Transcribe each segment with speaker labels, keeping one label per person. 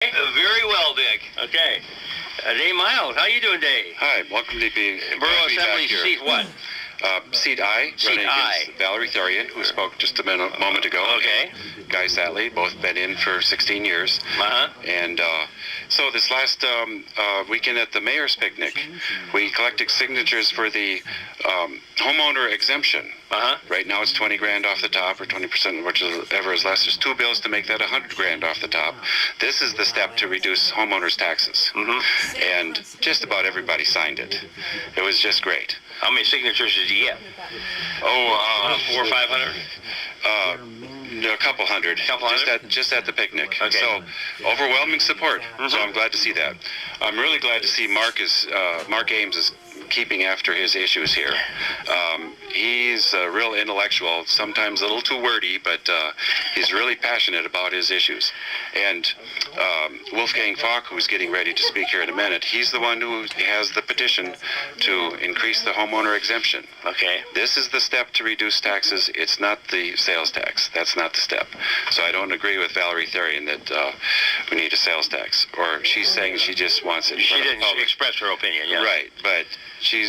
Speaker 1: Very well, Dick. Okay. Dave Miles, how you doing, Dave?
Speaker 2: Hi, welcome to being
Speaker 1: Borough Assembly seat what?
Speaker 2: Seat I, running against Valerie Therian, who spoke just a moment ago.
Speaker 1: Okay.
Speaker 2: Guy Satley, both been in for 16 years. And so this last weekend at the mayor's picnic, we collected signatures for the homeowner exemption. Right now it's 20 grand off the top, or 20%, whichever is less. There's two bills to make that 100 grand off the top. This is the step to reduce homeowners' taxes. And just about everybody signed it. It was just great.
Speaker 1: How many signatures did you get? 400 or 500?
Speaker 2: A couple hundred. Just at the picnic.
Speaker 1: Okay.
Speaker 2: So overwhelming support. So I'm glad to see that. I'm really glad to see Mark Ames is keeping after his issues here. He's a real intellectual, sometimes a little too wordy, but he's really passionate about his issues. And Wolfgang Falk, who's getting ready to speak here in a minute, he's the one who has the petition to increase the homeowner exemption.
Speaker 1: Okay.
Speaker 2: This is the step to reduce taxes. It's not the sales tax. That's not the step. So I don't agree with Valerie Therian that we need a sales tax. Or she's saying she just wants it.
Speaker 1: She didn't express her opinion, yeah.
Speaker 2: Right, but she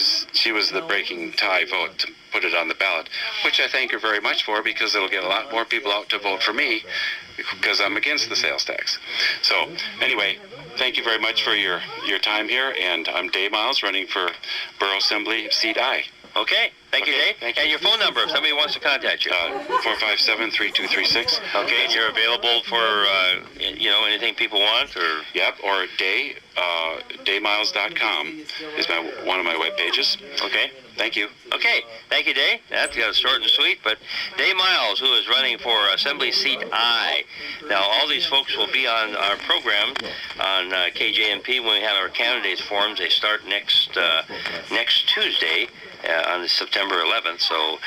Speaker 2: was the breaking tie vote to put it on the ballot, which I thank her very much for, because it'll get a lot more people out to vote for me, because I'm against the sales tax. So anyway, thank you very much for your time here, and I'm Dave Miles, running for Borough Assembly seat I.
Speaker 1: Okay. Thank you, Dave.
Speaker 2: Thank you.
Speaker 1: And your phone number if somebody wants to contact you.
Speaker 2: 457-3236.
Speaker 1: Okay, and you're available for, anything people want, or?
Speaker 2: Yep, or DaveMiles.com is one of my web pages.
Speaker 1: Okay.
Speaker 2: Thank you.
Speaker 1: Okay. Thank you, Dave. That's short and sweet, but Dave Miles, who is running for Assembly Seat I. Now, all these folks will be on our program on KJMP when we have our candidates forums. They start next Tuesday. On September 11th, so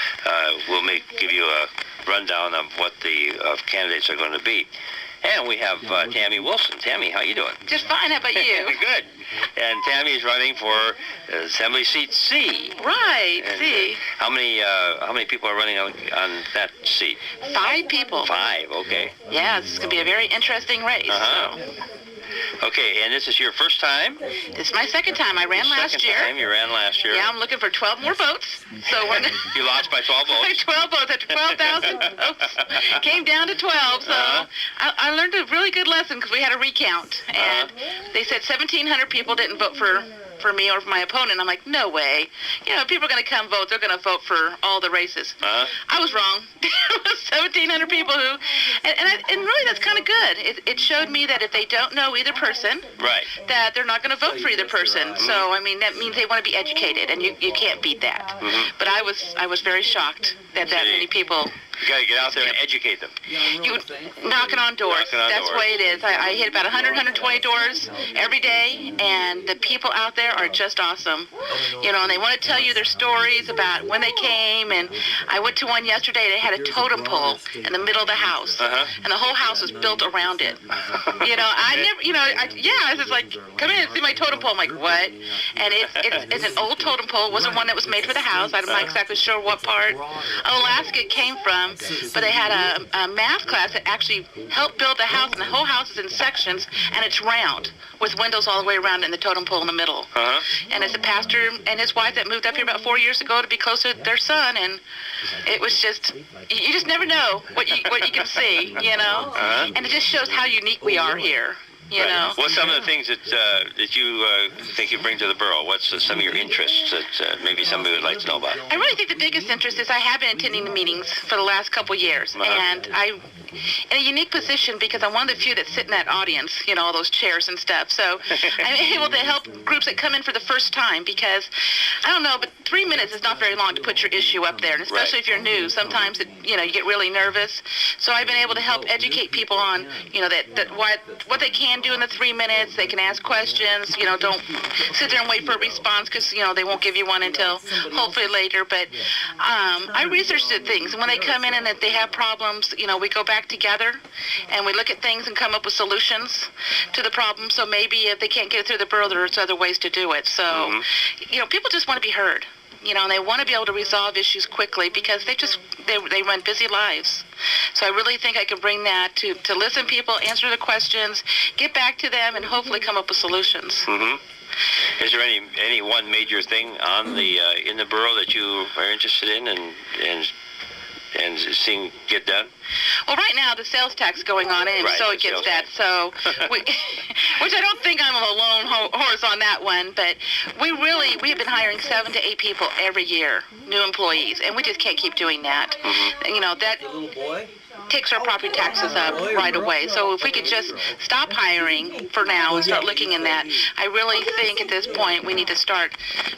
Speaker 1: we'll give you a rundown of what the candidates are going to be. And we have Tammy Wilson. Tammy, how you doing?
Speaker 3: Just fine. How about you?
Speaker 1: Good. And Tammy's running for Assembly Seat C.
Speaker 3: Right.
Speaker 1: And,
Speaker 3: C.
Speaker 1: How many people are running on that seat?
Speaker 3: 5 people.
Speaker 1: 5. Okay.
Speaker 3: Yeah, it's going to be a very interesting race. So.
Speaker 1: Okay, and this is your first time?
Speaker 3: It's my second time. I ran last year.
Speaker 1: You ran last year.
Speaker 3: Yeah, I'm looking for 12 more votes. So we're
Speaker 1: You lost by 12 votes?
Speaker 3: By 12 votes. After 12,000 votes. Came down to 12. So I learned a really good lesson, because we had a recount. And they said 1,700 people didn't vote for me or for my opponent. I'm like, no way. If people are going to come vote, they're going to vote for all the races. I was wrong. There was 1,700 people who, and really that's kind of good. It showed me that if they don't know either person,
Speaker 1: right,
Speaker 3: that they're not going to vote for either person. So, I mean, that means they want to be educated, and you can't beat that. But I was very shocked that many people.
Speaker 1: You got to get out there and educate them.
Speaker 3: You knocking on doors. That's the way it is. I hit about 100, 120 doors every day, and the people out there are just awesome. And they want to tell you their stories about when they came. And I went to one yesterday. They had a totem pole in the middle of the house, and the whole house was built around it. I was like, come in and see my totem pole. I'm like, what? And it's an old totem pole. It wasn't one that was made for the house. I'm not exactly sure what part of Alaska it came from. But they had a math class that actually helped build the house, and the whole house is in sections, and it's round with windows all the way around and the totem pole in the middle. And it's a pastor and his wife that moved up here about 4 years ago to be closer to their son, and it was just, you just never know what you can see, And it just shows how unique we are here.
Speaker 1: What's some of the things that you think you bring to the borough? What's some of your interests that maybe somebody would like to know about?
Speaker 3: I really think the biggest interest is I have been attending the meetings for the last couple years, and I'm in a unique position because I'm one of the few that sit in that audience, all those chairs and stuff. So I'm able to help groups that come in for the first time, because I don't know, but 3 minutes is not very long to put your issue up there, and especially if you're new. Sometimes you get really nervous. So I've been able to help educate people on what they can do in the 3 minutes. They can ask questions. Don't sit there and wait for a response, because they won't give you one until hopefully later. But I researched things, and when they come in and if they have problems, we go back together and we look at things and come up with solutions to the problem. So maybe if they can't get it through the borough, there's other ways to do it. So people just want to be heard. and they want to be able to resolve issues quickly because they run busy lives. So I really think I can bring that to listen to people, answer the questions, get back to them, and hopefully come up with solutions.
Speaker 1: Mm-hmm. Is there any one major thing on the in the borough that you are interested in and seeing get done?
Speaker 3: Well, right now the sales tax going on, and
Speaker 1: right,
Speaker 3: so it gets that. So, which I don't think I'm a lone horse on that one, but we have been hiring 7 to 8 people every year, new employees, and we just can't keep doing that.
Speaker 1: Mm-hmm.
Speaker 3: That takes our property taxes up right away. So if we could just stop hiring for now and start looking in that, I really think at this point we need to start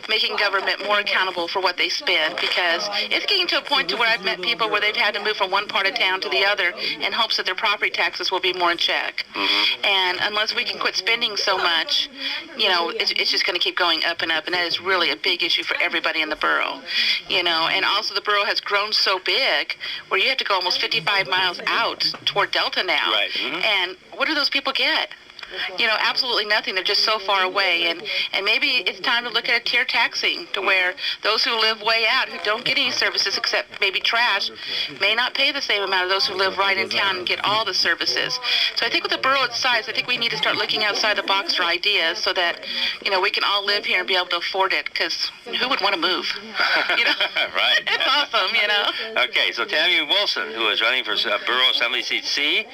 Speaker 3: making government more accountable for what they spend, because it's getting to a point to where I've met people where they've had to move from one part of town to the other in hopes that their property taxes will be more in check.
Speaker 1: Mm-hmm.
Speaker 3: And unless we can quit spending so much, it's just going to keep going up and up, and that is really a big issue for everybody in the borough. And also the borough has grown so big where you have to go almost 55 miles out toward Delta now.
Speaker 1: Right. Mm-hmm.
Speaker 3: And what do those people get? Absolutely nothing. They're just so far away. And maybe it's time to look at a tier taxing to where those who live way out, who don't get any services except maybe trash, may not pay the same amount of those who live right in town and get all the services. So I think with the borough its size, I think we need to start looking outside the box for ideas so that, we can all live here and be able to afford it, because who would want to move?
Speaker 1: Right.
Speaker 3: It's awesome,
Speaker 1: Okay, so Tammy Wilson, who is running for Borough Assembly Seat C,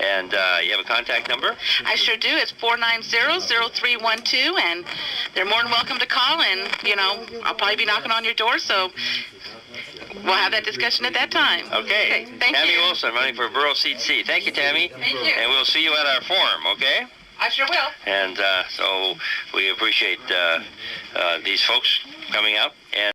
Speaker 1: and you have a contact number?
Speaker 3: I sure do. It's 490-0312, and they're more than welcome to call, and, I'll probably be knocking on your door, so we'll have that discussion at that time.
Speaker 1: Okay.
Speaker 3: Thank
Speaker 1: Tammy
Speaker 3: you.
Speaker 1: Wilson, running for Borough Seat C. Thank you, Tammy.
Speaker 3: Thank you.
Speaker 1: And we'll see you at our forum, okay?
Speaker 3: I sure will.
Speaker 1: And so we appreciate these folks coming out. And